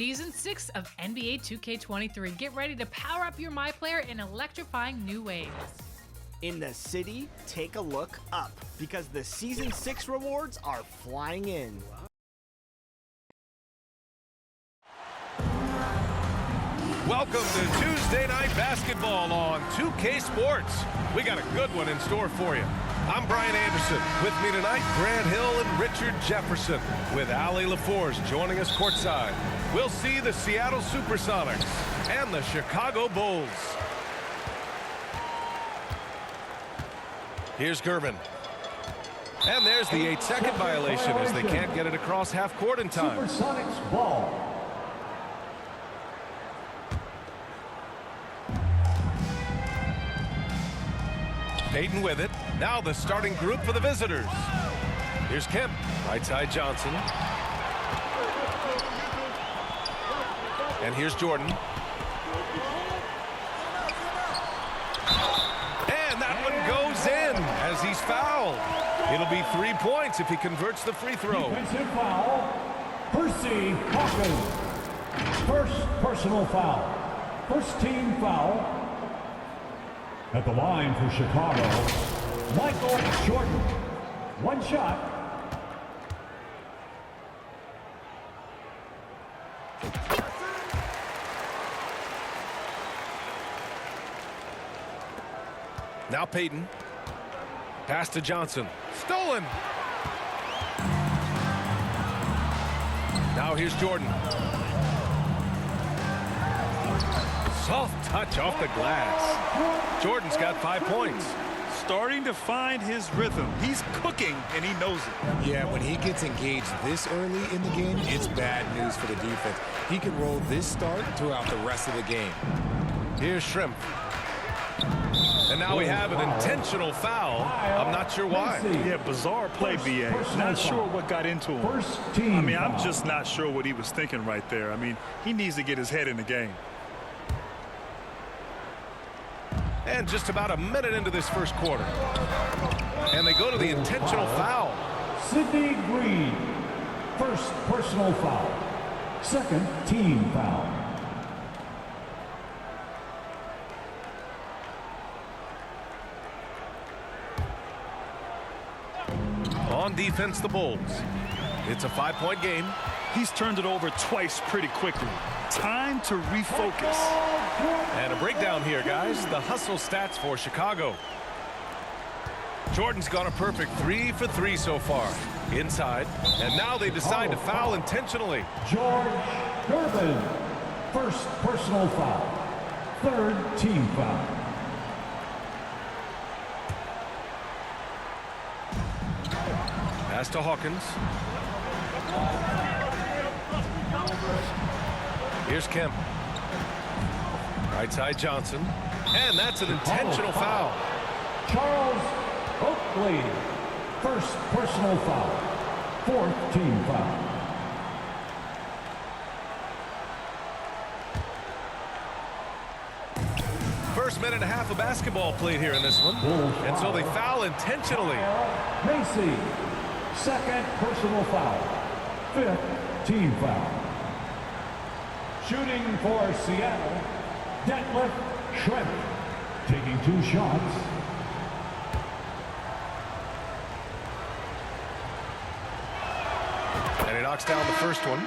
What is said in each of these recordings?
Season 6 of NBA 2K23. Get ready to power up your MyPlayer in electrifying new ways. In the city, take a look up because the Season 6 rewards are flying in. Welcome to Tuesday Night Basketball on 2K Sports. We got a good one in store for you. I'm Brian Anderson. With me tonight, Grant Hill and Richard Jefferson. With Allie LaForge joining us courtside. We'll see the Seattle Supersonics and the Chicago Bulls. Here's Gervin. And there's the 8-second violation as they can't get it across half court in time. Supersonics ball. Payton with it. Now the starting group for the visitors. Here's Kemp. Right side Johnson. And here's Jordan. And that one goes in as he's fouled. It'll be 3 points if he converts the free throw. Defensive foul. Percy Hawkins. First personal foul. First team foul. At the line for Chicago, Michael Jordan. One shot. Now Payton. Pass to Johnson. Stolen. Now here's Jordan. Soft touch off the glass. Jordan's got 5 points. Starting to find his rhythm. He's cooking, and he knows it. Yeah, when he gets engaged this early in the game, it's bad news for the defense. He can roll this start throughout the rest of the game. Here's Shrimp. And now we have an intentional foul. I'm not sure why. Yeah, bizarre play, B.A. Not sure what got into him. First team I mean, I'm foul. just not sure what he was thinking right there. I mean, he needs to get his head in the game. And just about a minute into this first quarter. And they go to the intentional foul. Sidney Green. First personal foul. Second team foul. On defense, the Bulls. It's a 5-point game. He's turned it over twice pretty quickly. Time to refocus. And a breakdown here, guys. The hustle stats for Chicago. Jordan's gone a perfect 3 for 3 so far. Inside. And now they decide to foul intentionally. George Gervin. First personal foul. Third team foul. Pass to Hawkins. Here's Kemp. Right side Johnson. And that's an intentional foul. Charles Oakley. First personal foul. Fourth team foul. First minute and a half of basketball played here in this one. And so they foul intentionally. Macy. Second personal foul. Fifth team foul. Shooting for Seattle, Detlef Schrempf. Taking 2 shots. And he knocks down the first one.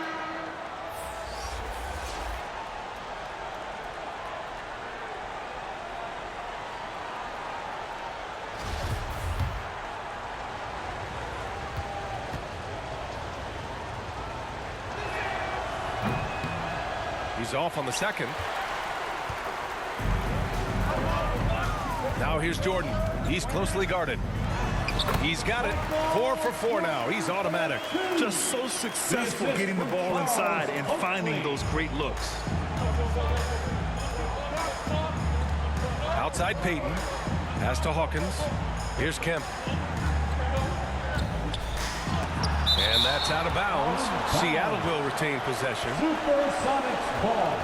He's off on the second. Now here's Jordan. He's closely guarded. He's got it. 4 for 4 now. He's automatic. Just so successful getting the ball inside and finding those great looks. Outside Payton. Pass to Hawkins. Here's Kemp. And that's out of bounds. Seattle will retain possession. Supersonics ball.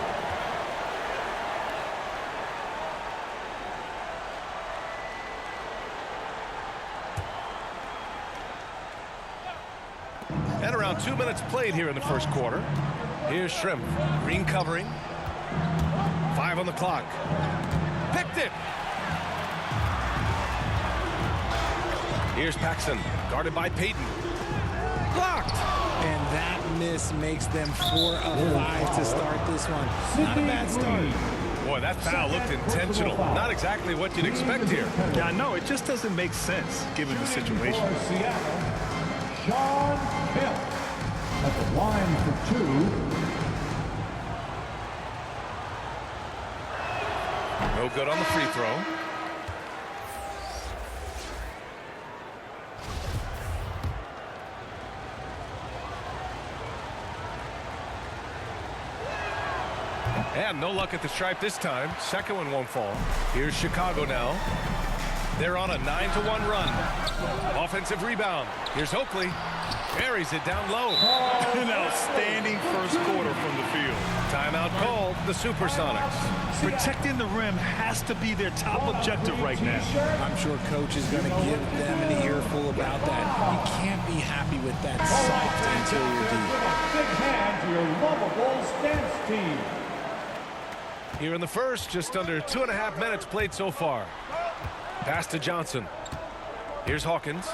And around 2 minutes played here in the first quarter. Here's Shrimp. Green covering. 5 on the clock. Picked it. Here's Paxson. Guarded by Payton. Blocked. And that miss makes them 4 of 5 to start this one. Not a bad start. Boy, that foul looked intentional. Not exactly what you'd expect here. Yeah, I know. It just doesn't make sense given the situation. For Seattle, Sean Kemp at the line for 2. No good on the free throw. And no luck at the stripe this time. Second one won't fall. Here's Chicago now. They're on a 9-1 run. Offensive rebound. Here's Oakley. Buries it down low. An outstanding first quarter from the field. Timeout called. The Supersonics. Protecting the rim has to be their top objective right now. I'm sure coach is going to give them an earful about that. You can't be happy with that soft interior D. Big hand to your lovable stance team. Here in the first, just under 2.5 minutes played so far. Pass to Johnson. Here's Hawkins.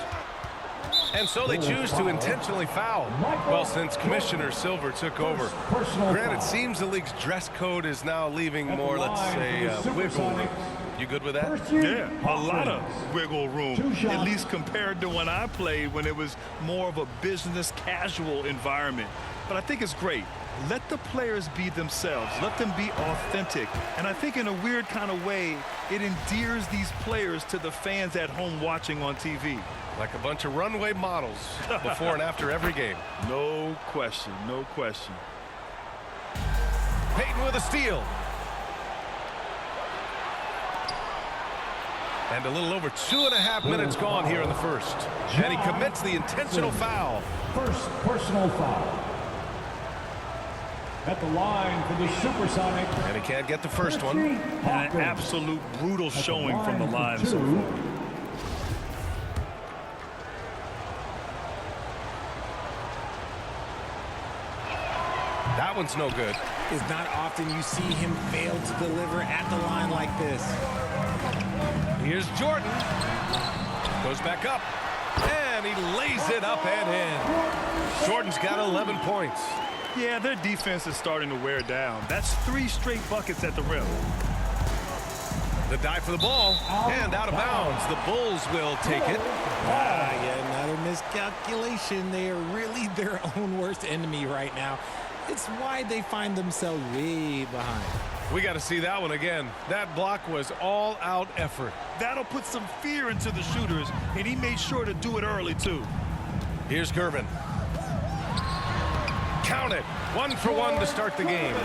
And so they choose to intentionally foul. Well, since Commissioner Silver took over. Granted, it seems the league's dress code is now leaving more, let's say, wiggle room. You good with that? Yeah, a lot of wiggle room, at least compared to when I played when it was more of a business casual environment. But I think it's great. Let the players be themselves. Let them be authentic. And I think in a weird kind of way, it endears these players to the fans at home watching on TV. Like a bunch of runway models before and after every game. No question, no question. Payton with a steal. And a little over 2.5 minutes gone here in the first. And he commits the intentional foul. First personal foul. At the line for the Supersonic. And he can't get the first one. And an absolute brutal showing from the line so far. That one's no good. It's not often you see him fail to deliver at the line like this. Here's Jordan. Goes back up. And he lays it up and in. Jordan's got 11 points. Yeah, their defense is starting to wear down. That's 3 straight buckets at the rim. The dive for the ball. And out of bounds. The Bulls will take it. Yeah, another miscalculation. They are really their own worst enemy right now. It's why they find themselves way behind. We got to see that one again. That block was all-out effort. That'll put some fear into the shooters, and he made sure to do it early, too. Here's Gervin. Count it. 1 for 1 to start the game.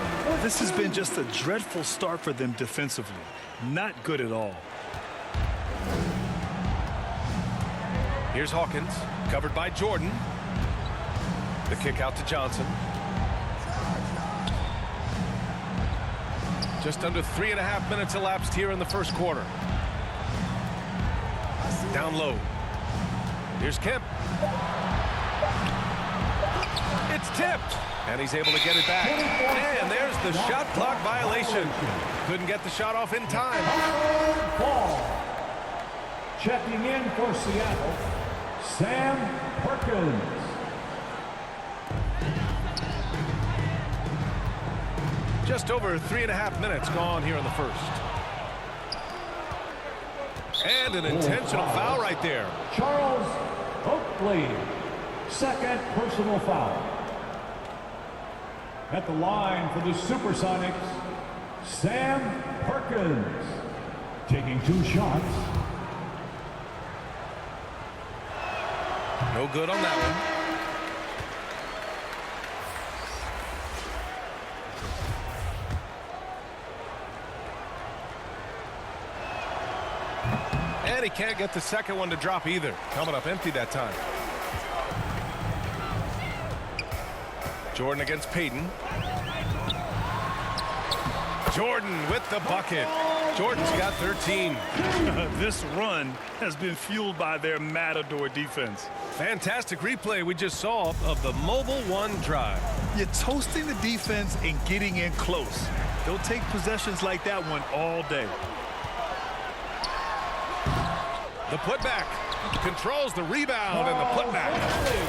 This has been just a dreadful start for them defensively. Not good at all. Here's Hawkins. Covered by Jordan. The kick out to Johnson. Just under 3.5 minutes elapsed here in the first quarter. Down low. Here's Kemp. It's tipped. And he's able to get it back. And there's the shot clock violation. Couldn't get the shot off in time. Ball. Checking in for Seattle, Sam Perkins. Just over 3.5 minutes gone here in the first. And an intentional foul right there. Charles Oakley, second personal foul. At the line for the Supersonics, Sam Perkins, taking 2 shots. No good on that one. And he can't get the second one to drop either. Coming up empty that time. Jordan against Payton. Jordan with the bucket. Jordan's got 13. This run has been fueled by their Matador defense. Fantastic replay we just saw of the Mobile One drive. You're toasting the defense and getting in close. They'll take possessions like that one all day. The putback controls the rebound and the putback.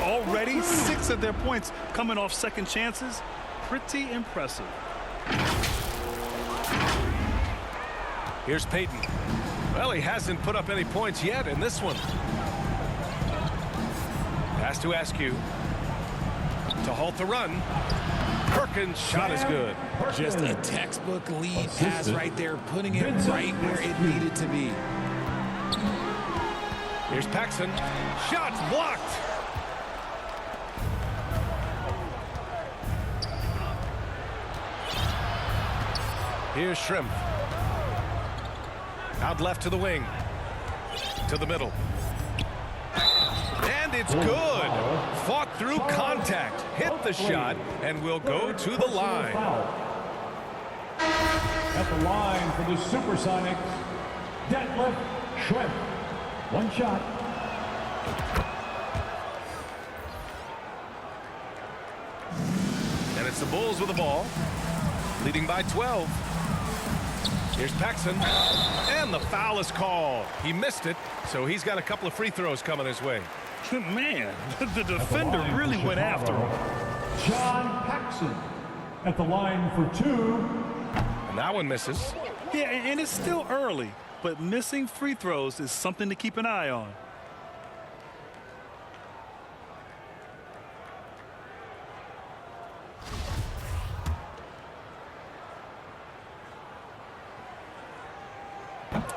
Already 6 of their points coming off second chances. Pretty impressive. Here's Peyton. Well, he hasn't put up any points yet in this one. Pass to Askew. To halt the run. Perkins' shot is good. Just a textbook lead pass right there, putting it right where it needed to be. Here's Paxson. Shots blocked. Here's Shrimp. Out left to the wing. To the middle. And it's good. Fought through contact. Hit the shot and will go to the line. At the line for the Supersonics, Detlef Shrimp. One shot. And it's the Bulls with the ball. Leading by 12. Here's Paxson. And the foul is called. He missed it, so he's got a couple of free throws coming his way. Man, the defender really went after him. John Paxson at the line for 2. And that one misses. Yeah, and it's still early, but missing free throws is something to keep an eye on.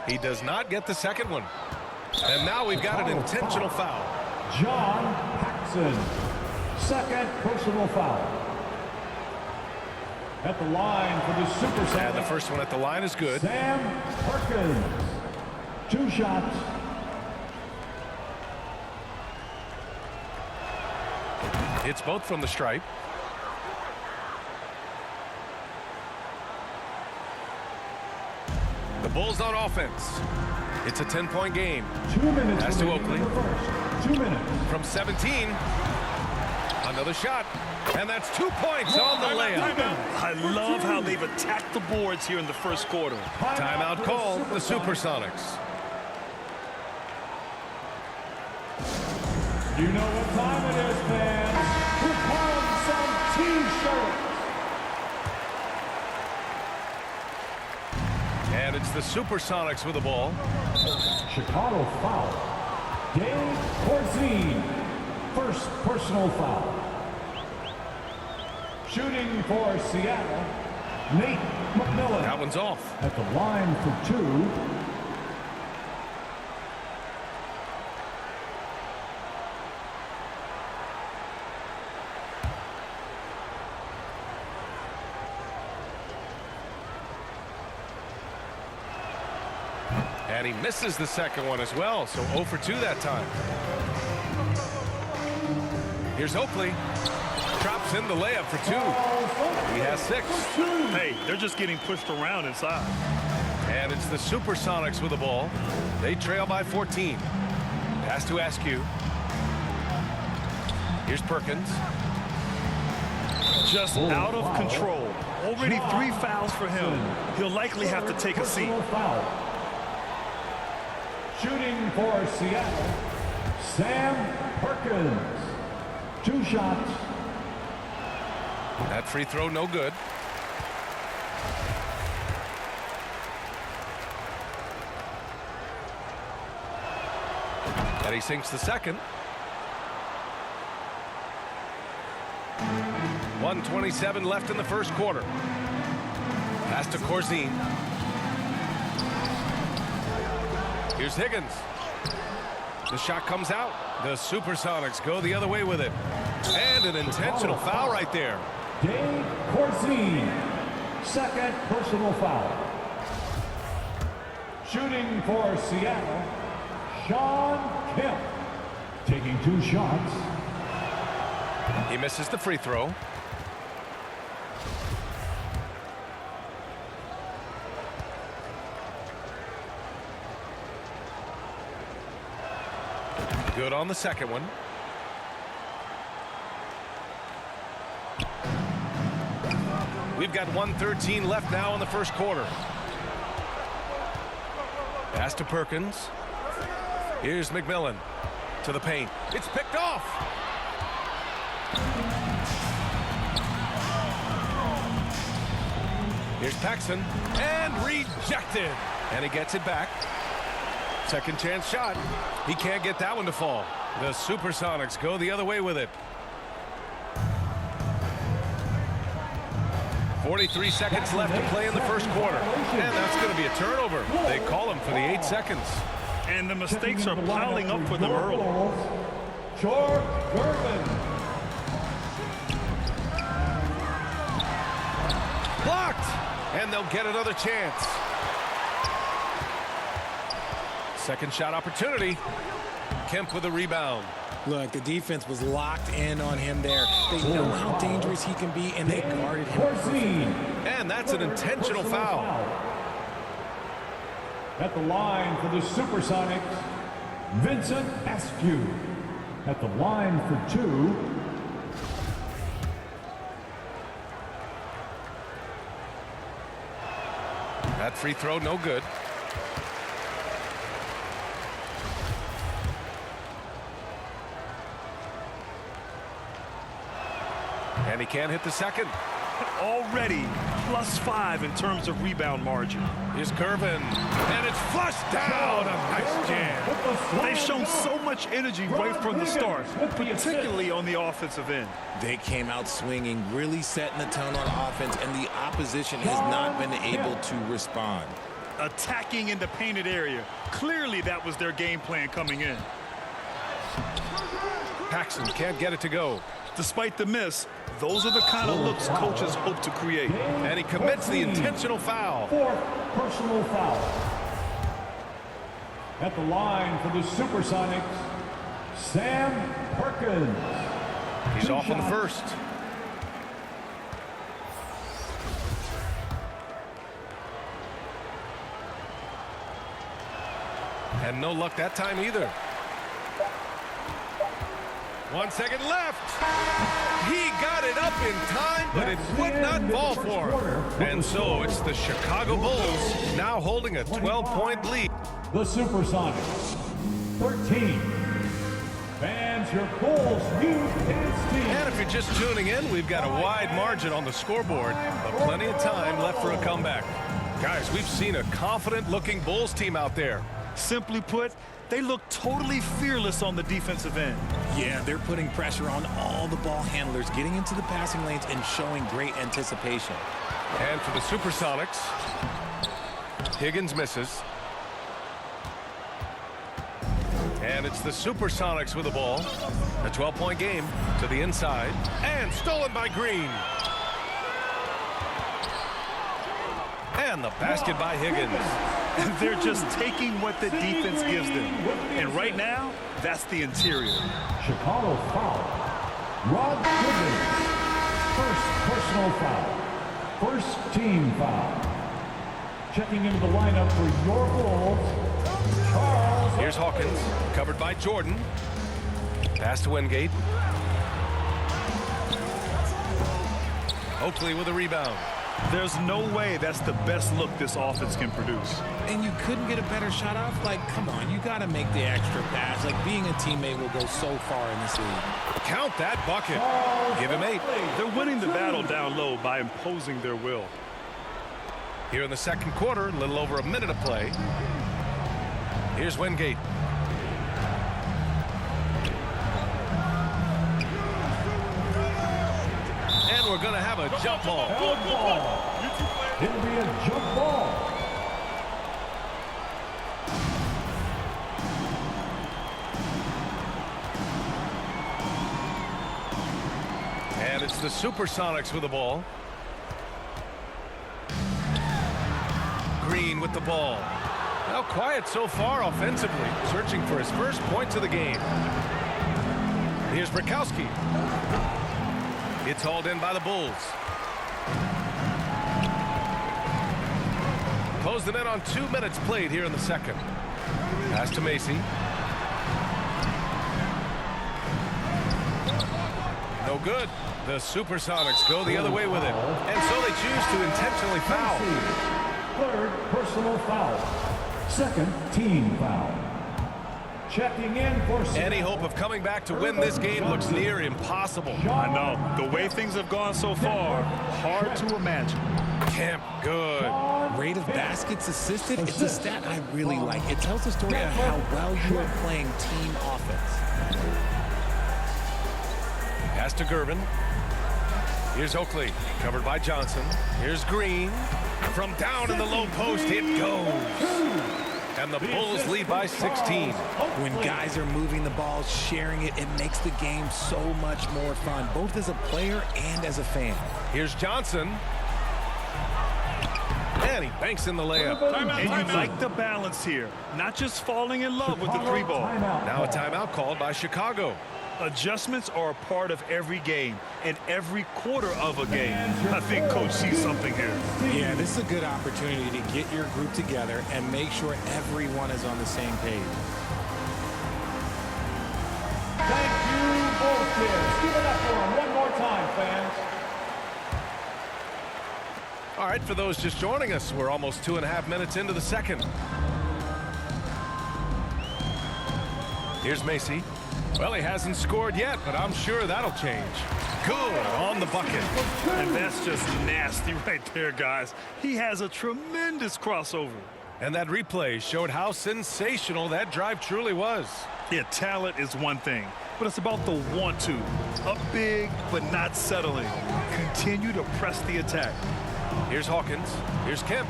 He does not get the second one. And now we've got an intentional foul. John Paxson, second personal foul. At the line for the Supersonics. And the first one at the line is good. Sam Perkins, 2 shots. It's both from the stripe. The Bulls on offense. It's a 10-point game. 2 minutes. Pass to Oakley. 2 minutes. From 17. Another shot. And that's 2 points on the layup. I love how they've attacked the boards here in the first quarter. Timeout called, the Supersonics. You know what time it is, fans. We're calling some T-shirts. And it's the Supersonics with the ball. Chicago foul. Dave Corzine, first personal foul. Shooting for Seattle, Nate McMillan. That one's off. At the line for 2. And he misses the second one as well, so 0 for 2 that time. Here's Oakley. Drops in the layup for 2. He has 6. Hey, they're just getting pushed around inside. And it's the Supersonics with the ball. They trail by 14. Pass to Askew. Here's Perkins. Just out of control. Already 3 fouls for him. He'll likely have to take a seat. Foul. Shooting for Seattle, Sam Perkins. 2 shots. That free throw no good. And he sinks the second. 1:27 left in the first quarter. Pass to Corzine. Here's Higgins. The shot comes out. The Supersonics go the other way with it. And an intentional foul right there. Dave Corzine, second personal foul. Shooting for Seattle, Sean Kemp, taking 2 shots. He misses the free throw. Good on the second one. We've got 1:13 left now in the first quarter. Pass to Perkins. Here's McMillan to the paint. It's picked off. Here's Paxson, and rejected. And he gets it back. Second chance shot. He can't get that one to fall. The Supersonics go the other way with it. 43 seconds left to play in the first quarter. And that's going to be a turnover. They call him for the 8 seconds. And the mistakes are piling up for them early. George Gervin. Blocked. And they'll get another chance. Second shot opportunity. Kemp with a rebound. Look, the defense was locked in on him there. They know how dangerous he can be, and they guarded him. And that's an intentional foul. At the line for the Supersonics, Vincent Askew. At the line for 2. That free throw, no good. And he can't hit the second. Already +5 in terms of rebound margin. Here's Gervin. And it's flushed down. A nice jam. They've shown so much energy right from the start, particularly on the offensive end. They came out swinging, really setting the tone on offense, and the opposition has not been able to respond. Attacking in the painted area. Clearly that was their game plan coming in. Paxson can't get it to go. Despite the miss, those are the kind of looks coaches hope to create. And he commits the intentional foul. 4th personal foul. At the line for the Supersonics, Sam Perkins. He's off on the first. And no luck that time either. 1 second left. He got it up in time, but it would not fall for him. And so it's the Chicago Bulls now holding a 12-point lead. The Supersonics, 13. Fans, your Bulls new dance team. And if you're just tuning in, we've got a wide margin on the scoreboard, but plenty of time left for a comeback. Guys, we've seen a confident-looking Bulls team out there. Simply put, they look totally fearless on the defensive end. Yeah, they're putting pressure on all the ball handlers, getting into the passing lanes and showing great anticipation. And for the Supersonics, Higgins misses. And it's the Supersonics with the ball. A 12-point game to the inside. And stolen by Green. And the basket by Higgins. They're just taking what the defense gives them. And right now, that's the interior. Chicago foul. Rod Higgins. First personal foul. First team foul. Checking into the lineup for your Bulls, Charles. Here's Hawkins, covered by Jordan. Pass to Wingate. Oakley with a rebound. There's no way that's the best look this offense can produce. And you couldn't get a better shot off? Like, come on, you got to make the extra pass. Like, being a teammate will go so far in this league. Count that bucket. Give him 8. They're winning the battle down low by imposing their will. Here in the second quarter, a little over a minute of play. Here's Wingate. And we're going to have a jump ball. It'll be a jump ball. And it's the Supersonics with the ball. Green with the ball. Now quiet so far offensively, searching for his first points of the game. Here's Brakowski. It's hauled in by the Bulls. Closed it in on 2 minutes played here in the second. Pass to Macy. No good. The Supersonics go the other way with it. And so they choose to intentionally foul. Third personal foul. Second team foul. Checking in for Any hope of coming back to win this game looks near impossible. I know. The way things have gone so far, hard to imagine. Kemp, good. Rate of baskets assisted, it's a stat I really like. It tells the story of how well you are playing team offense. Pass to Gervin. Here's Oakley, covered by Johnson. Here's Green. From down in the low post, it goes. And the Bulls lead by 16. When guys are moving the ball, sharing it, it makes the game so much more fun, both as a player and as a fan. Here's Johnson. And he banks in the layup. And you like the balance here. Not just falling in love with the three ball. Now a timeout called by Chicago. Adjustments are a part of every game and every quarter of a game. I think Coach sees something here. Yeah, this is a good opportunity to get your group together and make sure everyone is on the same page. Thank you, both kids. Give it up for them one more time, fans. All right, for those just joining us, we're almost 2.5 minutes into the second. Here's Macy. Well, he hasn't scored yet, but I'm sure that'll change. Good on the bucket. And that's just nasty right there, guys. He has a tremendous crossover. And that replay showed how sensational that drive truly was. Yeah, talent is one thing, but it's about the want-to. Up big, but not settling. Continue to press the attack. Here's Hawkins. Here's Kemp.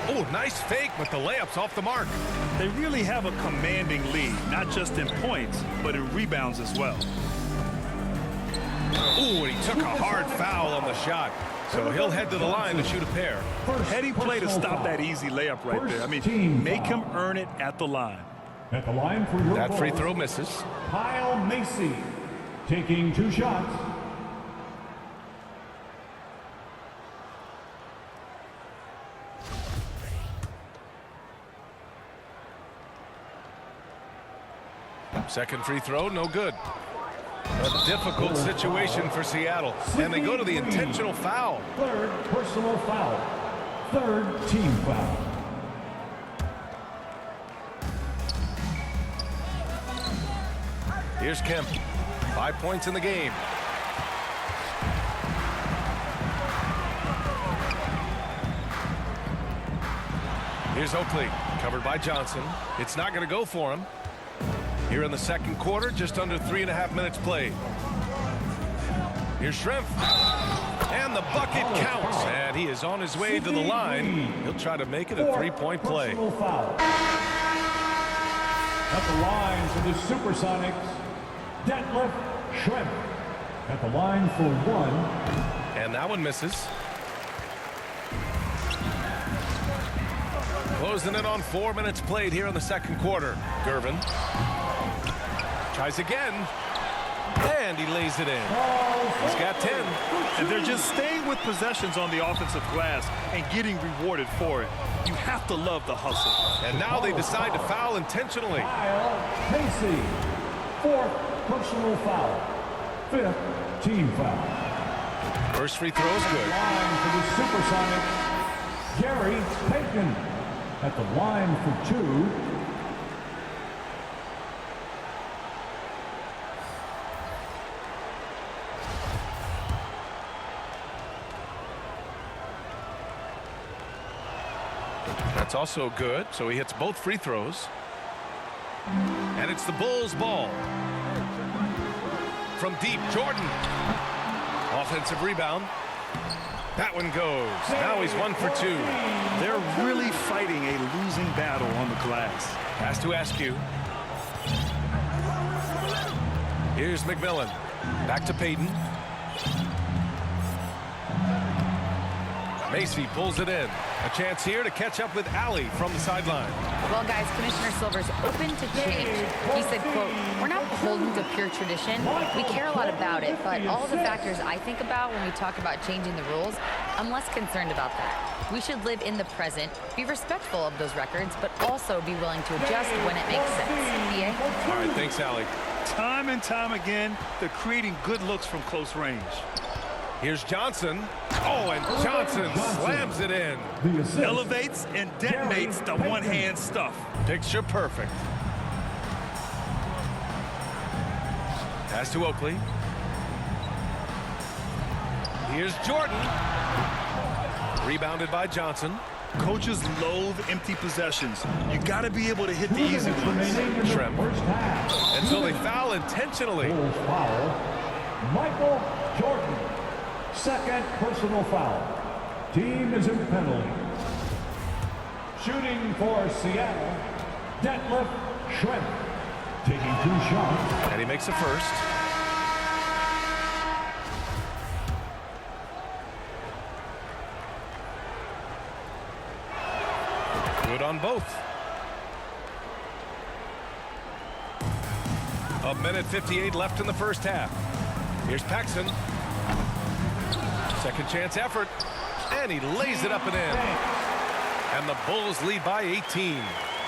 Oh, nice fake, but the layup's off the mark. They really have a commanding lead, not just in points, but in rebounds as well. Ooh, and he took a hard foul on the shot. So he'll head to the line to shoot a pair. Heading play to stop that easy layup right there. I mean, make him earn it at the line. At the line for your That free ball, throw misses. Kyle Macy taking 2 shots. Second free throw, no good. A difficult situation for Seattle. And they go to the intentional foul. Third personal foul. Third team foul. Here's Kemp. 5 points in the game. Here's Oakley, covered by Johnson. It's not going to go for him. Here in the second quarter, just under 3.5 minutes played. Here's Shrimp. And the bucket counts. And he is on his way to the line. He'll try to make it a 3-point play. Foul. At the line for the Supersonics, Detlef Shrimp. At the line for 1. And that one misses. Closing in on 4 minutes played here in the second quarter. Gervin tries again, and he lays it in. He's got 10. And they're just staying with possessions on the offensive glass and getting rewarded for it. You have to love the hustle. And now they decide to foul intentionally. Kyle Macy. 4th personal foul. 5th team foul. First free throw is good. Line for the Supersonics, Gary Payton. At the line for 2. That's also good, so he hits both free throws. And it's the Bulls' ball. From deep, Jordan. Offensive rebound. That one goes. Now he's 1 for 2. They're really fighting a losing battle on the glass. Has to ask you. Here's McMillan. Back to Payton. Macy pulls it in. A chance here to catch up with Allie from the sideline. Well, guys, Commissioner Silver's open to change. He said, quote, "We're not beholden to pure tradition. We care a lot about it, but all the factors I think about when we talk about changing the rules, I'm less concerned about that. We should live in the present, be respectful of those records, but also be willing to adjust when it makes sense." PA? All right, thanks, Allie. Time and time again, they're creating good looks from close range. Here's Johnson. Oh, and Johnson slams it in. Elevates and detonates the one-hand stuff. Picture perfect. Pass to Oakley. Here's Jordan. Rebounded by Johnson. Coaches loathe empty possessions. You got to be able to hit the easy ones. Shrimp. And so they foul intentionally. Foul. Michael Jordan. Second personal foul. Team is in penalty. Shooting for Seattle, Detlef Shrimp. Taking 2 shots. And he makes a first. Good on both. A minute 58 left in the first half. Here's Paxson. Second chance effort. And he lays it up and in. And the Bulls lead by 18.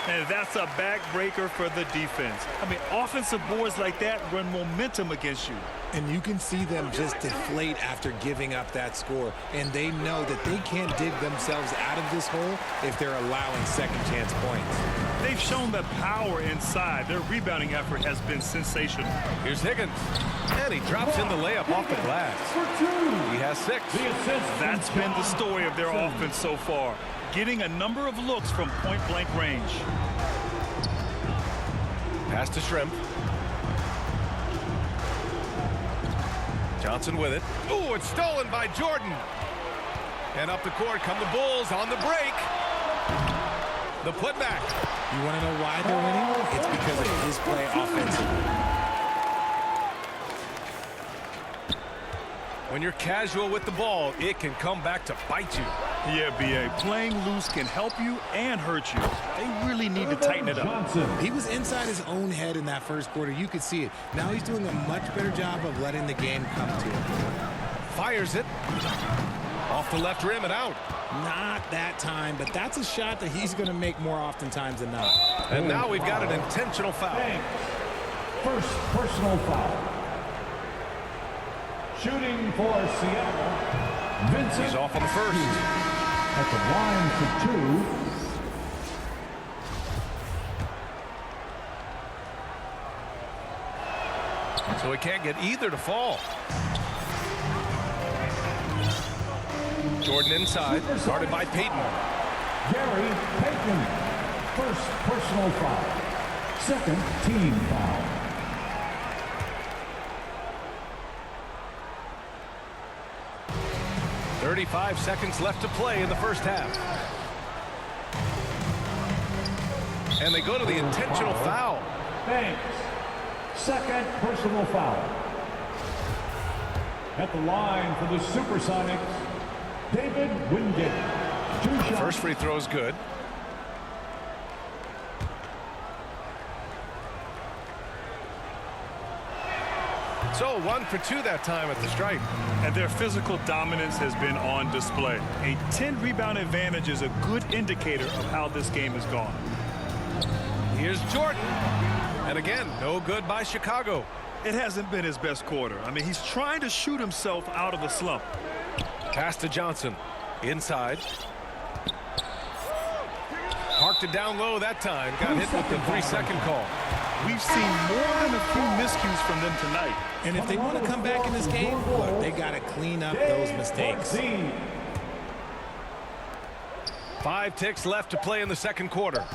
And that's a backbreaker for the defense. I mean, offensive boards like that run momentum against you. And you can see them just deflate after giving up that score. And they know that they can't dig themselves out of this hole if they're allowing second chance points. They've shown the power inside. Their rebounding effort has been sensational. Here's Higgins. And he drops in the layup off the glass. He has 6. That's been the story of their offense so far. Getting a number of looks from point-blank range. Pass to Shrimp. Johnson with it. Ooh, it's stolen by Jordan. And up the court come the Bulls on the break. The putback. You want to know why they're winning? It's because of his play offensively. When you're casual with the ball, it can come back to bite you. Yeah, B.A. Playing loose can help you and hurt you. They really need to tighten it up. He was inside his own head in that first quarter. You could see it. Now he's doing a much better job of letting the game come to him. Fires it. Off the left rim and out. Not that time, but that's a shot that he's going to make more oftentimes than not. And now we've got an intentional foul. First personal foul. Shooting for Seattle, Vincent. He's off on the first. At the line for 2. So he can't get either to fall. Jordan inside, guarded by Payton. Gary Payton. First personal foul. Second team foul. 35 seconds left to play in the first half. And they go to the intentional foul. Thanks. Second personal foul. At the line for the Supersonics, David Wingate. 2 shots. First free throw is good. So 1 for 2 that time at the stripe. And their physical dominance has been on display. A 10 rebound advantage is a good indicator of how this game has gone. Here's Jordan. And again, no good by Chicago. It hasn't been his best quarter. I mean, he's trying to shoot himself out of the slump. Pass to Johnson. Inside. Parked it down low that time. Got hit with the 3-second call. We've seen more than a few miscues from them tonight. And if they want to come back in this game, look, they got to clean up those mistakes. 5 ticks left to play in the second quarter.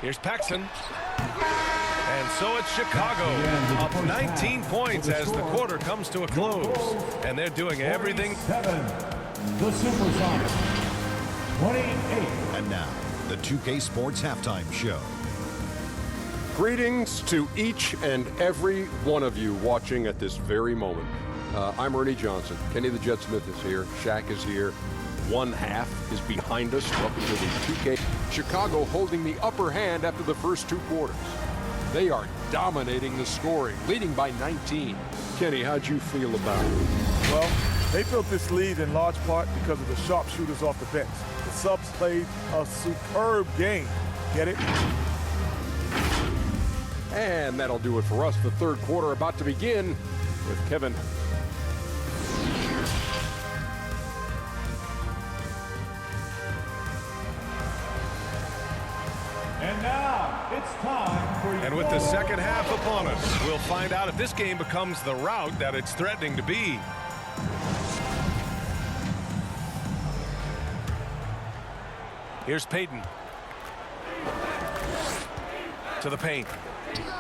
Here's Paxson. And so it's Chicago up 19 points as the quarter comes to a close. And they're doing everything. 7, the Supersonics. 28. And now, the 2K Sports Halftime Show. Greetings to each and every one of you watching at this very moment. I'm Ernie Johnson. Kenny the Jet Smith is here. Shaq is here. One half is behind us. Welcome to the 2K. Chicago holding the upper hand after the first 2 quarters. They are dominating the scoring, leading by 19. Kenny, how'd you feel about it? Well, they built this lead in large part because of the sharpshooters off the bench. The subs played a superb game. Get it? And that'll do it for us. The third quarter about to begin with Kevin. And now it's time for And with the second half upon us, we'll find out if this game becomes the rout that it's threatening to be. Here's Payton. To the paint.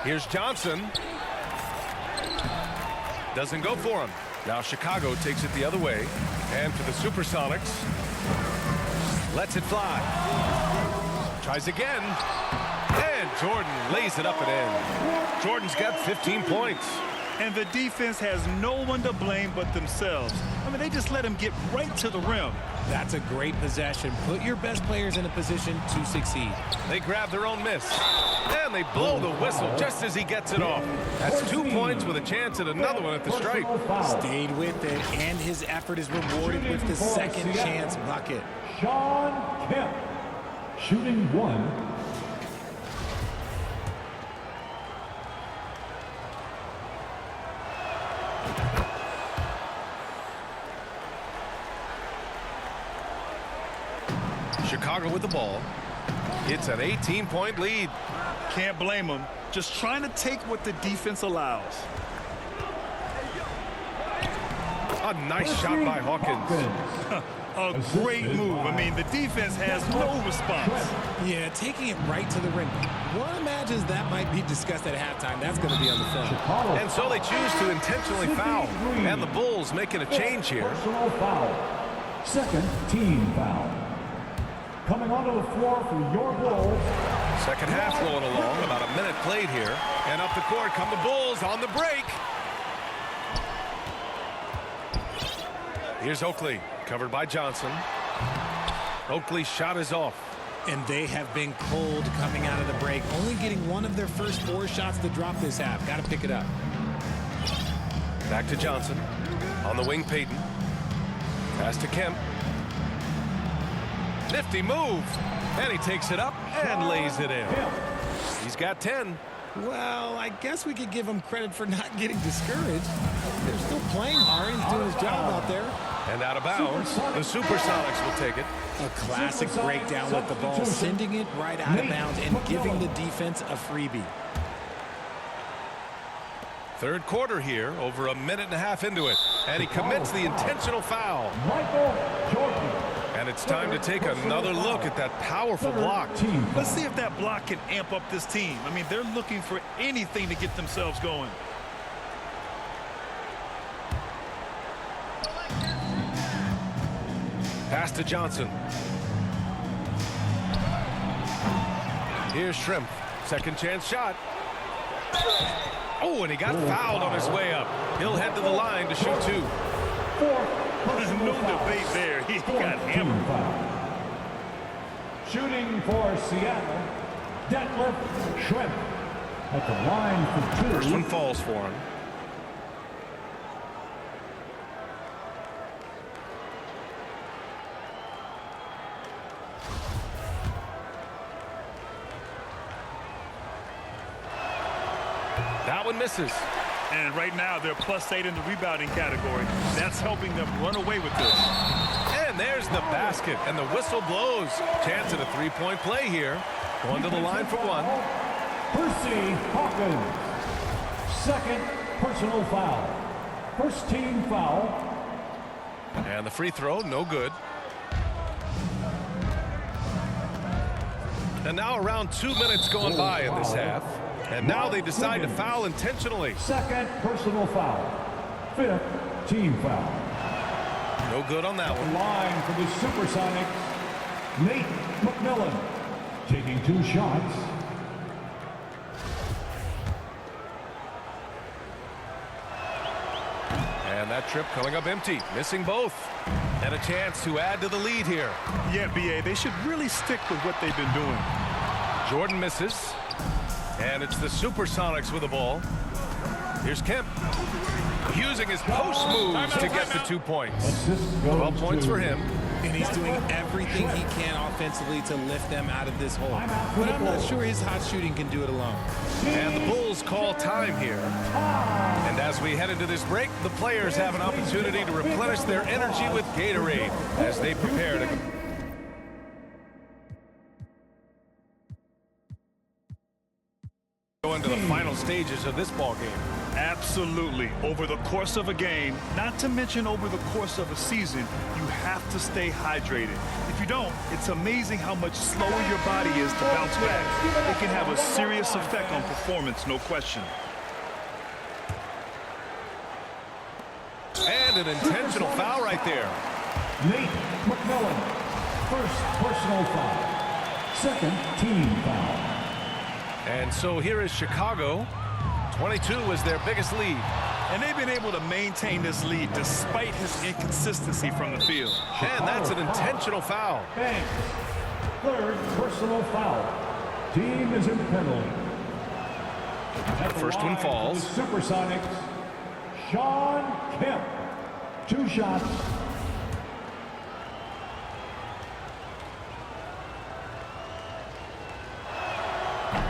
Here's Johnson. Doesn't go for him. Now Chicago takes it the other way. And for the Supersonics. Lets it fly. Tries again. And Jordan lays it up and in. Jordan's got 15 points. And the defense has no one to blame but themselves. I mean, they just let him get right to the rim. That's a great possession. Put your best players in a position to succeed. They grab their own miss. And they blow the whistle just as he gets it off. That's 2 points with a chance at another one at the stripe. Stayed with it, and his effort is rewarded with the second chance bucket. Sean Kemp, shooting one. Chicago with the ball. It's an 18-point lead. Can't blame them. Just trying to take what the defense allows. A nice shot by Hawkins. A great move. I mean, the defense has no response. Yeah, taking it right to the rim. One imagines that might be discussed at halftime. That's going to be on the film. And so they choose to intentionally foul. And the Bulls making a change here. Personal foul. Second team foul. Coming onto the floor for your Bulls. Second half rolling along. About a minute played here. And up the court come the Bulls on the break. Here's Oakley. Covered by Johnson. Oakley's shot is off. And they have been cold coming out of the break. Only getting one of their first 4 shots to drop this half. Got to pick it up. Back to Johnson. On the wing, Payton. Pass to Kemp. Nifty move. And he takes it up and lays it in. He's got 10. Well, I guess we could give him credit for not getting discouraged. They're still playing hard. He's doing his job out there. And out of bounds, the Supersonics will take it. A classic breakdown with the ball, sending it right out of bounds and giving the defense a freebie. Third quarter here, over a minute and a half into it. And he commits the intentional foul. Michael Jordan. And it's time to take another look at that powerful block. Let's see if that block can amp up this team. I mean, they're looking for anything to get themselves going. Pass to Johnson. Here's Shrimp. Second chance shot. Oh, and he got fouled on his way up. He'll head to the line to shoot 2. No debate there. He got hammered. Shooting for Seattle, Detlef Shrimp at the line for 2. First one falls for him. That one misses. And right now, they're +8 in the rebounding category. That's helping them run away with this. And there's the basket, and the whistle blows. Chance at a 3-point play here. Going to the line for 1. Percy Hawkins. Second personal foul. First team foul. And the free throw, no good. And now around 2 minutes going by in this half. And now they decide to foul intentionally. Second personal foul. Fifth team foul. No good on that one. Line for the Supersonics, Nate McMillan, taking 2 shots. And that trip coming up empty, missing both. And a chance to add to the lead here. Yeah, B.A., they should really stick with what they've been doing. Jordan misses. And it's the Supersonics with the ball. Here's Kemp. Using his post moves to get the 2 points. 12 points for him. And he's doing everything he can offensively to lift them out of this hole. But I'm not sure his hot shooting can do it alone. And the Bulls call time here. And as we head into this break, the players have an opportunity to replenish their energy with Gatorade as they prepare to go into the final stages of this ball game. Absolutely. Over the course of a game, not to mention over the course of a season, you have to stay hydrated. If you don't, it's amazing how much slower your body is to bounce back. It can have a serious effect on performance, no question. And an intentional foul right there. Nate McMillan, first personal foul. Second team foul. And so here is Chicago. 22 is their biggest lead. And they've been able to maintain this lead despite his inconsistency from the field. And that's an intentional foul. Banks, third personal foul. Team is in penalty. First one falls. The Supersonics, Sean Kemp. 2 shots.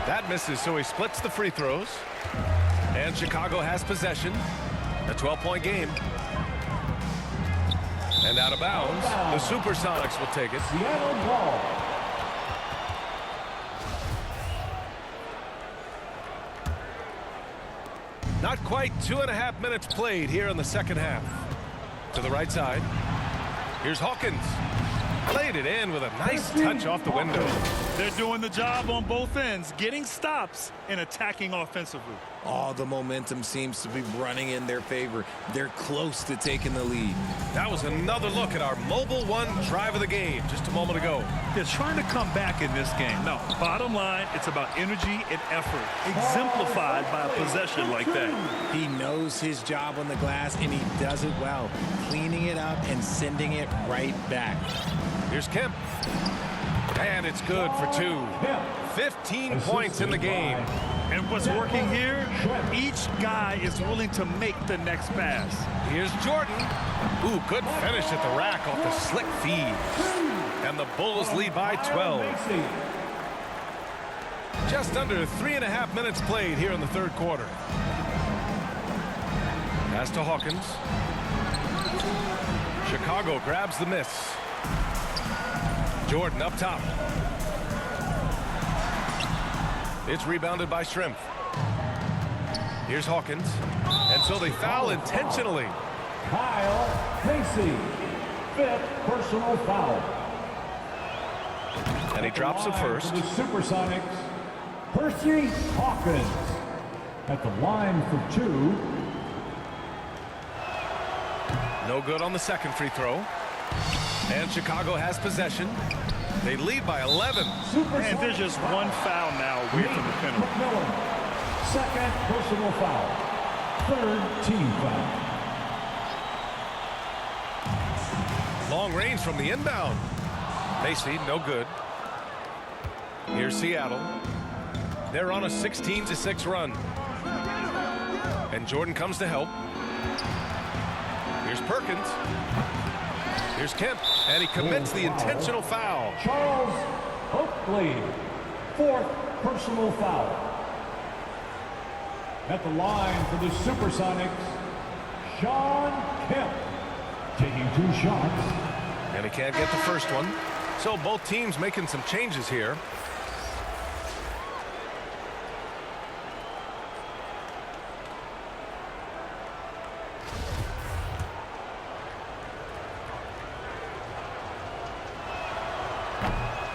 That misses, so he splits the free throws. And Chicago has possession. A 12-point game. And out of bounds, the Supersonics will take it. Seattle ball. Not quite 2.5 minutes played here in the second half. To the right side. Here's Hawkins. Played it in with a nice touch off the window. They're doing the job on both ends, getting stops and attacking offensively. All the momentum seems to be running in their favor. They're close to taking the lead. That was another look at our Mobile One drive of the game just a moment ago. They're trying to come back in this game. No, bottom line, it's about energy and effort, exemplified by a possession like that. He knows his job on the glass, and he does it well, cleaning it up and sending it right back. Here's Kemp. And it's good for 2. 15 points in the game. And what's working here, each guy is willing to make the next pass. Here's Jordan. Ooh, good finish at the rack off the slick feed. And the Bulls lead by 12. Just under 3.5 minutes played here in the third quarter. Pass to Hawkins. Chicago grabs the miss. Jordan up top. It's rebounded by Shrimp. Here's Hawkins. And so they foul intentionally. Kyle Casey, 5th personal foul. And he drops it first. The Supersonics, Percy Hawkins at the line for 2. No good on the second free throw. And Chicago has possession. They lead by 11. And there's just one foul now away from the penalty. McMillan, 2nd personal foul. 3rd team foul. Long range from the inbound. Macy, no good. Here's Seattle. They're on a 16-6 run. And Jordan comes to help. Here's Perkins. Here's Kemp, and he commits the intentional foul. Charles Oakley, 4th personal foul. At the line for the Supersonics, Sean Kemp, taking 2 shots. And he can't get the first one. So both teams making some changes here.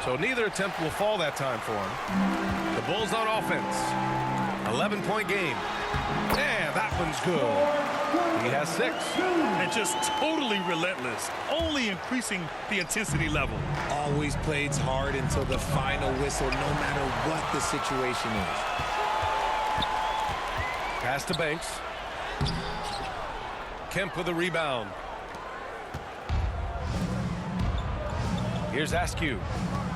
So neither attempt will fall that time for him. The Bulls on offense. 11-point game. Yeah, that one's good. He has 6. And just totally relentless, only increasing the intensity level. Always plays hard until the final whistle, no matter what the situation is. Pass to Banks. Kemp with a rebound. Here's Askew.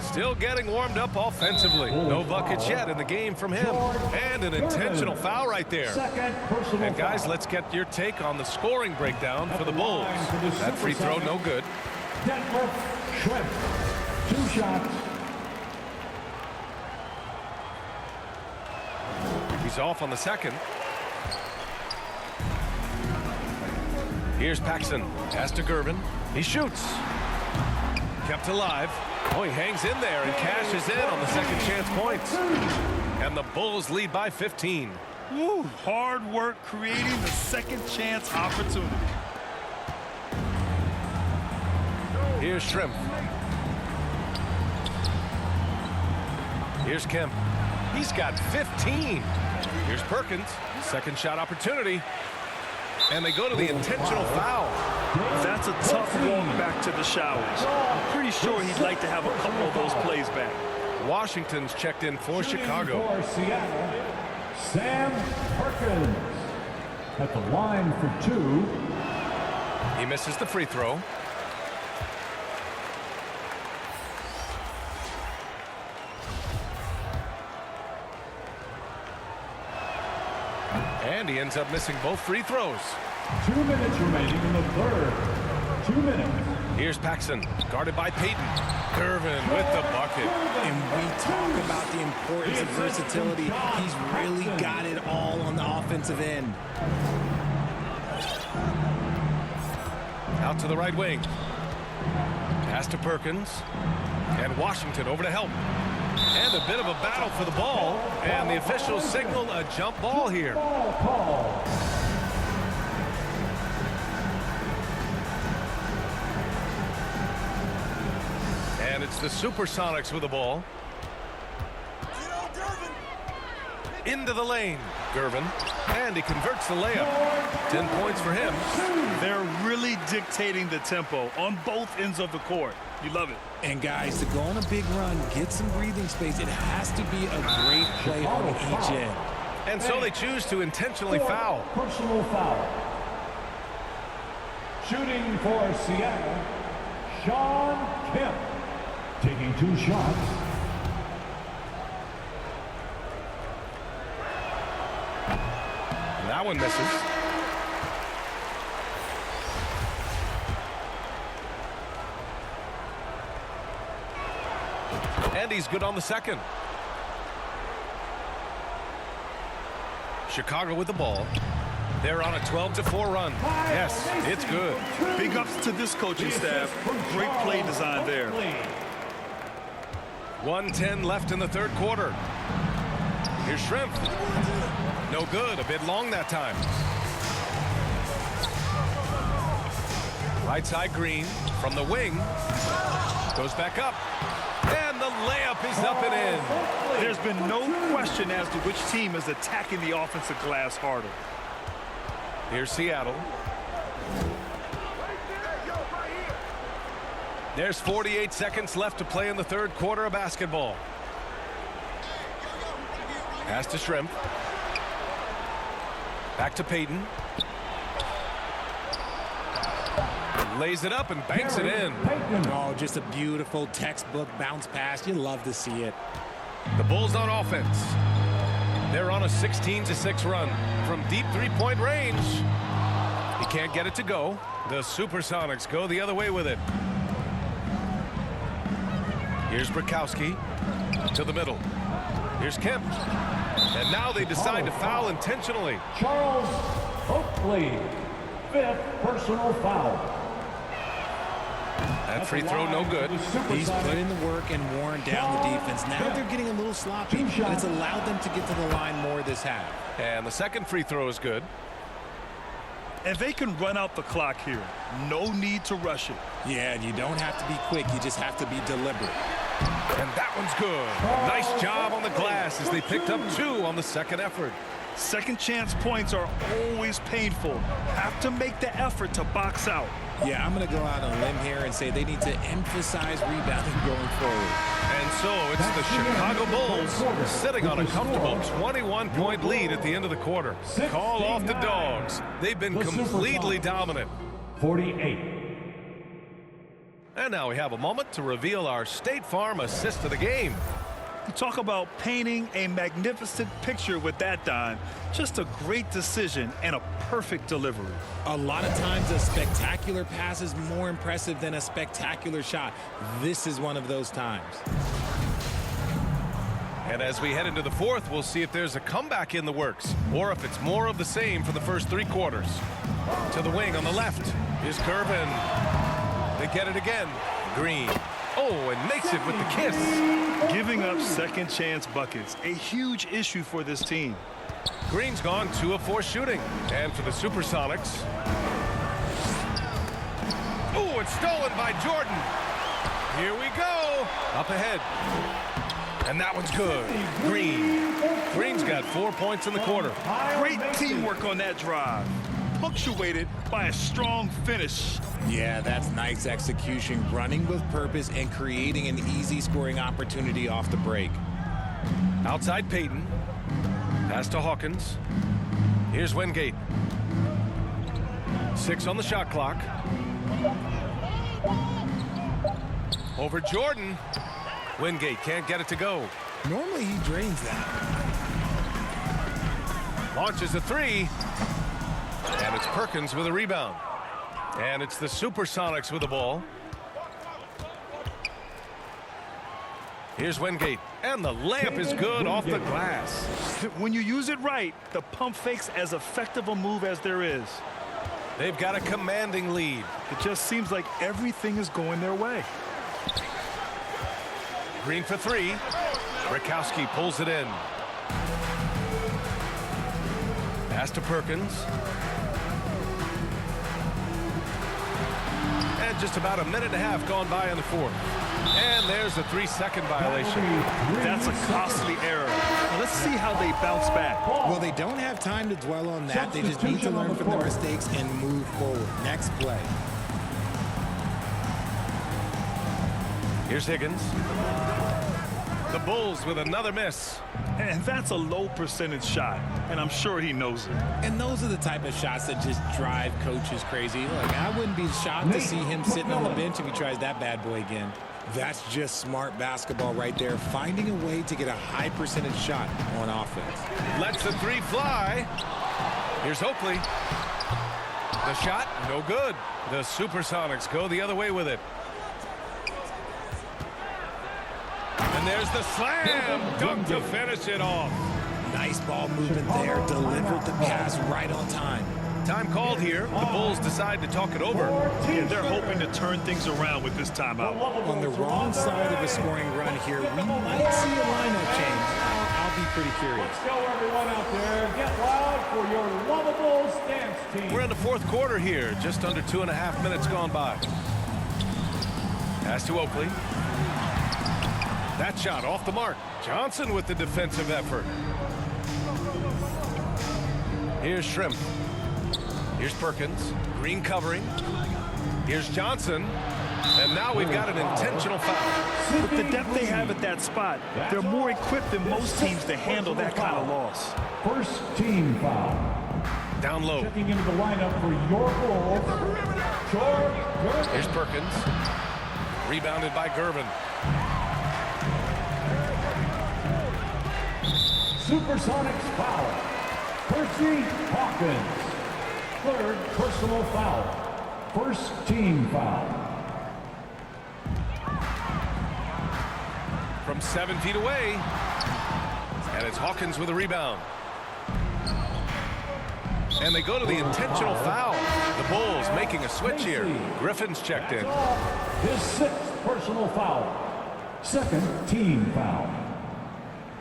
Still getting warmed up offensively. No buckets yet in the game from him. And an intentional foul right there. And guys, let's get your take on the scoring breakdown for the Bulls. That free throw, no good. Shrimp. 2 shots. He's off on the second. Here's Paxson. Pass to Gervin. He shoots. Kept alive. Oh, he hangs in there and cashes in on the second chance points. And the Bulls lead by 15. Woo, hard work creating the second chance opportunity. Here's Shrimp. Here's Kemp. He's got 15. Here's Perkins. Second shot opportunity. And they go to the intentional foul. That's a tough walk back to the showers. I'm pretty sure he'd like to have a couple of those plays back. Washington's checked in for Chicago. For Seattle, Sam Perkins at the line for 2. He misses the free throw. And he ends up missing both free throws. 2 minutes remaining in the third. 2 minutes. Here's Paxson, guarded by Payton. Gervin with the bucket. And we talk about the importance of versatility. He's really got it all on the offensive end. Out to the right wing. Pass to Perkins. And Washington over to help. And a bit of a battle for the ball. And the officials signal a jump ball here. Ball call. And it's the Supersonics with the ball. Into the lane. Gervin. And he converts the layup. 10 points for him. They're really dictating the tempo on both ends of the court. You love it. And guys, to go on a big run, get some breathing space, it has to be a great play on each end. And so they choose to intentionally foul. Personal foul. Shooting for Seattle, Sean Kemp. Taking 2 shots. And that one misses. And he's good on the second. Chicago with the ball. They're on a 12-4 run. Yes, it's good. Big ups to this coaching staff. Great play design there. 1:10 left in the third quarter. Here's Shrimp. No good. A bit long that time. Right side Green from the wing. Goes back up. And the layup is up and in. There's been no question as to which team is attacking the offensive glass harder. Here's Seattle. There's 48 seconds left to play in the third quarter of basketball. Pass to Shrimp. Back to Payton. Lays it up and banks it in. Oh, just a beautiful textbook bounce pass. You love to see it. The Bulls on offense. They're on a 16-6 run from deep three-point range. He can't get it to go. The Supersonics go the other way with it. Here's Brakowski to the middle. Here's Kemp. And now they decide to foul intentionally. Charles Oakley, 5th personal foul. That free throw no good. He's put in the work and worn down the defense. Now they're getting a little sloppy, and it's allowed them to get to the line more this half. And the second free throw is good. And they can run out the clock here. No need to rush it. Yeah, and you don't have to be quick. You just have to be deliberate. And that one's good. Nice job on the glass as they picked up 2 on the second effort. Second chance points are always painful. Have to make the effort to box out. Yeah, I'm going to go out on a limb here and say they need to emphasize rebounding going forward. And so it's the Chicago Bulls sitting on a comfortable 21-point lead at the end of the quarter. Call off the Dogs. They've been completely dominant. 48. And now we have a moment to reveal our State Farm assist of the game. You talk about painting a magnificent picture with that dime. Just a great decision and a perfect delivery. A lot of times a spectacular pass is more impressive than a spectacular shot. This is one of those times. And as we head into the fourth, we'll see if there's a comeback in the works or if it's more of the same for the first 3 quarters. To the wing on the left is Gervin. They get it again. Green. Oh, and makes it with the kiss. Giving up second chance buckets, a huge issue for this team. Green's gone 2 of 4 shooting. And for the Supersonics. Oh, it's stolen by Jordan. Here we go. Up ahead. And that one's good. Green's got 4 points in the quarter. Great teamwork on that drive. Punctuated by a strong finish. Yeah, that's nice execution, running with purpose and creating an easy scoring opportunity off the break. Outside Payton. Pass to Hawkins. Here's Wingate. 6 on the shot clock. Over Jordan. Wingate can't get it to go. Normally he drains that. Launches a 3. And it's Perkins with a rebound. And it's the Supersonics with the ball. Here's Wingate. And the layup is good off the glass. When you use it right, the pump fake's as effective a move as there is. They've got a commanding lead. It just seems like everything is going their way. Green for 3. Rakowski pulls it in. Pass to Perkins. And just about a minute and a half gone by in the fourth. And there's a 3-second violation. That's a costly error. Now let's see how they bounce back. Well, they don't have time to dwell on that. They just need to learn from their mistakes and move forward. Next play. Here's Higgins. The Bulls with another miss. And that's a low percentage shot, and I'm sure he knows it. And those are the type of shots that just drive coaches crazy. Like, I wouldn't be shocked to see him sitting on the bench if he tries that bad boy again. That's just smart basketball right there, finding a way to get a high percentage shot on offense. Lets the 3 fly. Here's Oakley. The shot, no good. The Supersonics go the other way with it. And there's the slam dunk to finish it off. Nice ball movement there. Delivered the pass right on time. Time called here. The Bulls decide to talk it over. And they're hoping to turn things around with this timeout. On the wrong side of a scoring run here, we might see a lineup change. I'll be pretty curious. Let's go, everyone out there. Get loud for your lovable stance team. We're in the fourth quarter here. Just under 2.5 minutes gone by. Pass to Oakley. That shot off the mark. Johnson with the defensive effort. Here's Shrimp. Here's Perkins. Green covering. Here's Johnson. And now we've got an intentional foul. With the depth they have at that spot, they're more equipped than most teams to handle that kind of loss. First team foul. Down low. Checking into the lineup for your Bulls, George Gervin. Here's Perkins. Rebounded by Gervin. Supersonics foul. Percy Hawkins. Third personal foul. First team foul. From 7 feet away. And it's Hawkins with a rebound. And they go to the intentional foul. The Bulls making a switch here. Griffin's checked in. His 6th personal foul. Second team foul.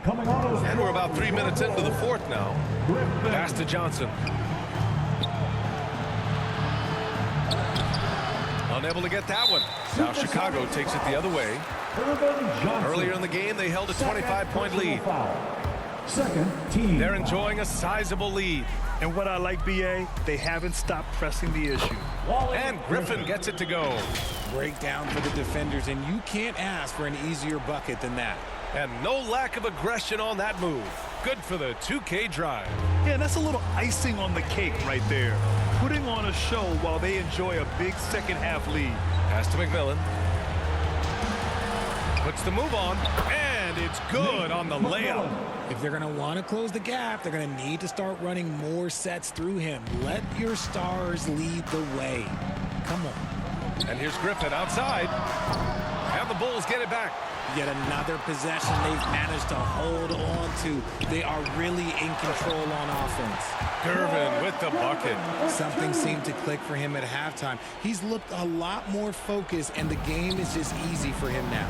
Coming on as And we're about 3 minutes into the fourth now. Pass to Johnson. Unable to get that one. Now Chicago takes it the other way. Earlier in the game, they held a 25-point lead. Second team. They're enjoying a sizable lead. And what I like, B.A., they haven't stopped pressing the issue. And Griffin gets it to go. Breakdown for the defenders, and you can't ask for an easier bucket than that. And no lack of aggression on that move. Good for the 2K drive. Yeah, that's a little icing on the cake right there. Putting on a show while they enjoy a big second-half lead. Pass to McMillan. Puts the move on. And And it's good on the layup. If they're going to want to close the gap, they're going to need to start running more sets through him. Let your stars lead the way. Come on. And here's Griffin outside. And the Bulls get it back. Yet another possession they've managed to hold on to. They are really in control on offense. Gervin with the bucket. Something seemed to click for him at halftime. He's looked a lot more focused, and the game is just easy for him now.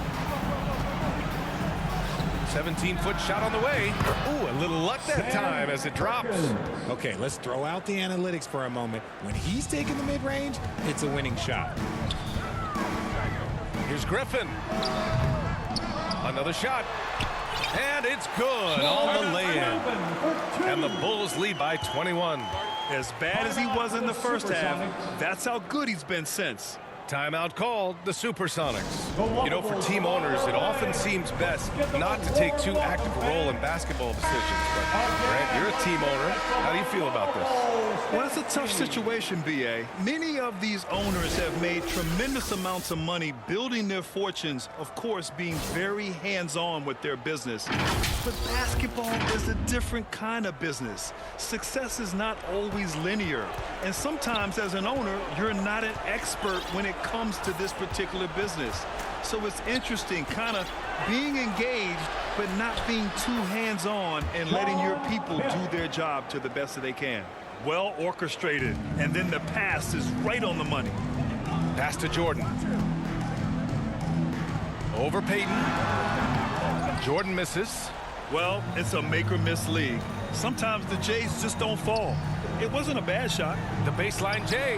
17-foot shot on the way. Ooh, a little luck that time as it drops. Okay, let's throw out the analytics for a moment. When he's taking the mid-range, it's a winning shot. Here's Griffin. Another shot. And it's good on the lay-in. And the Bulls lead by 21. As bad as he was in the first half, that's how good he's been since. Timeout called, the Supersonics. You know, for team owners, it often seems best not to take too active a role in basketball decisions. But, Grant, you're a team owner. How do you feel about this? Well, it's a tough situation, B.A. Many of these owners have made tremendous amounts of money building their fortunes, of course, being very hands-on with their business. But basketball is a different kind of business. Success is not always linear. And sometimes, as an owner, you're not an expert when it comes to this particular business. So it's interesting kind of being engaged but not being too hands-on and letting your people do their job to the best that they can. Well orchestrated, and then the pass is right on the money. Pass to Jordan. Over Payton. Jordan misses. Well, it's a make or miss league. Sometimes the Jays just don't fall. It wasn't a bad shot. The baseline Jay.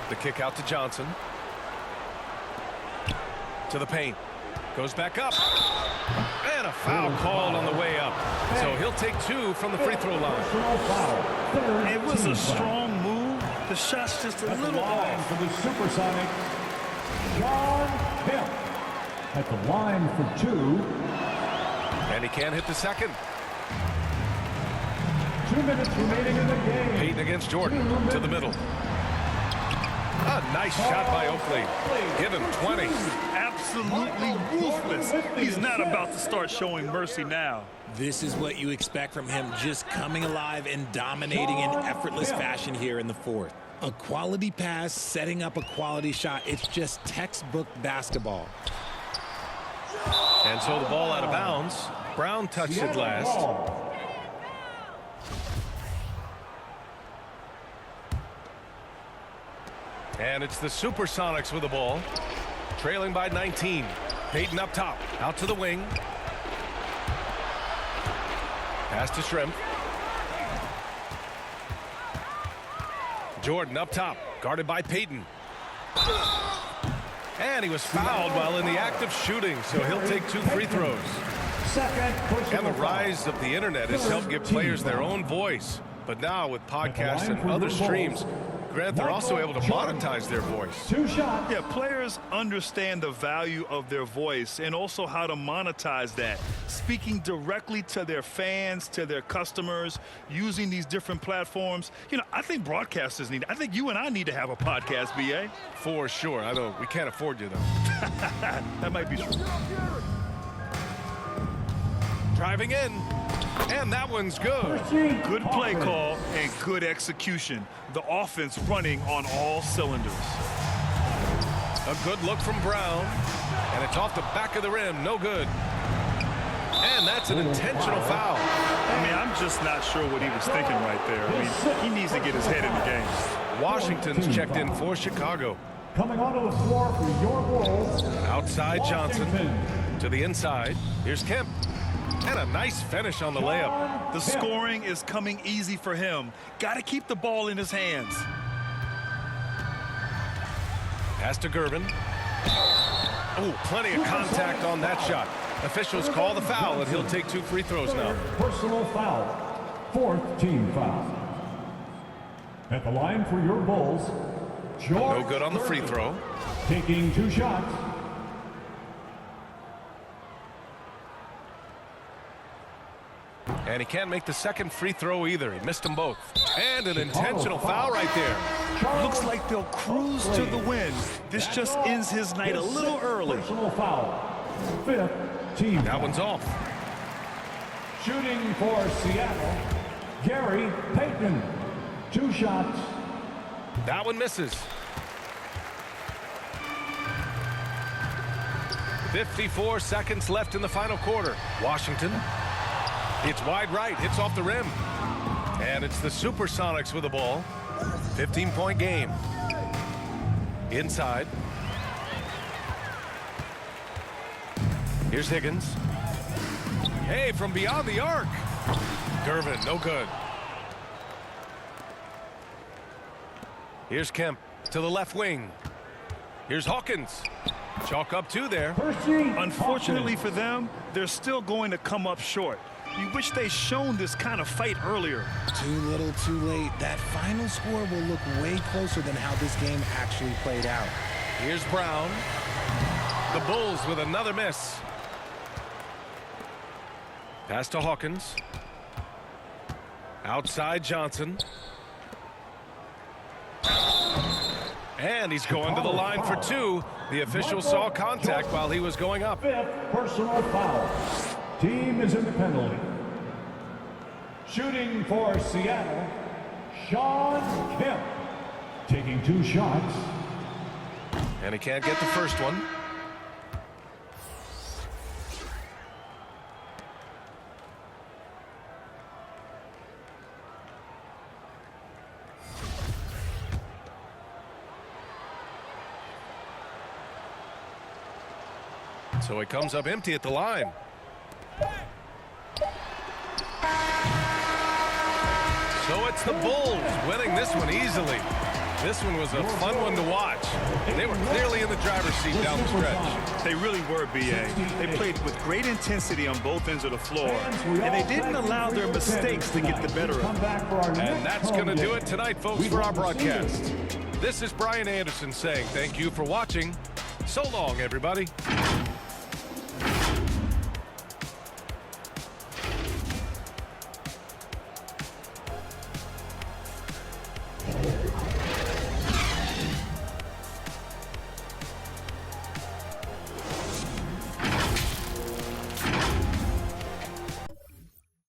The kick out to Johnson. To the paint. Goes back up. And a foul called on the way up. So he'll take two from the free throw line. It was a strong move. The shot's just a little off. For the Supersonics, John Kemp. At the line for two. And he can't hit the second. 2 minutes remaining in the game. Payton against Jordan to the middle. A nice shot by Oakley. Give him 20. Absolutely ruthless. He's not about to start showing mercy now. This is what you expect from him, just coming alive and dominating in effortless fashion here in the fourth. A quality pass, setting up a quality shot. It's just textbook basketball. And so the ball out of bounds. Brown touched it last. And it's the Supersonics with the ball. Trailing by 19. Payton up top. Out to the wing. Pass to Shrimp. Jordan up top. Guarded by Payton. And he was fouled while in the act of shooting, so he'll take two free throws. And the rise of the internet has helped give players their own voice. But now with podcasts and other streams, Grant, they're also able to monetize their voice. Yeah, players understand the value of their voice and also how to monetize that. Speaking directly to their fans, to their customers, using these different platforms. You know, I think broadcasters need, I think you and I need to have a podcast, B.A. For sure. I know we can't afford you, though. That might be true. Driving in. And that one's good. Good play call and good execution. The offense running on all cylinders. A good look from Brown. And it's off the back of the rim. No good. And that's an intentional foul. I mean, I'm just not sure what he was thinking right there. I mean, he needs to get his head in the game. Washington's checked in for Chicago. Coming onto the floor for your Bulls. Outside Johnson. To the inside. Here's Kemp. And a nice finish on the layup. The scoring is coming easy for him. Got to keep the ball in his hands. Pass to Gervin. Oh, plenty of contact on that shot. Officials call the foul, and he'll take two free throws now. Personal foul. Fourth team foul. At the line for your Bulls, George no good on the free throw. Taking two shots. And he can't make the second free throw either. He missed them both. And an intentional foul right there. Looks like they'll cruise to the win. This just ends his night a little early. Personal foul. fifth team. That one's off. Shooting for Seattle, Gary Payton. 2 shots. That one misses. 54 seconds left in the final quarter. Washington. It's wide right. Hits off the rim. And it's the Supersonics with the ball. 15-point game. Inside. Here's Higgins. Hey, from beyond the arc. Gervin, no good. Here's Kemp to the left wing. Here's Hawkins. Chalk up 2 there. Unfortunately for them, they're still going to come up short. You wish they'd shown this kind of fight earlier. Too little, too late. That final score will look way closer than how this game actually played out. Here's Brown. The Bulls with another miss. Pass to Hawkins. Outside Johnson. And he's going to the line for 2. The official saw contact while he was going up. 5th personal foul. Team is in the penalty. Shooting for Seattle, Sean Kemp. Taking 2 shots. And he can't get the first one. So he comes up empty at the line. So it's the Bulls winning this one easily. This one was a fun one to watch. They were clearly in the driver's seat down the stretch. They really were, B.A. They played with great intensity on both ends of the floor, and they didn't allow their mistakes to get the better of them. And that's going to do it tonight, folks, for our broadcast. This is Brian Anderson saying thank you for watching. So long, everybody.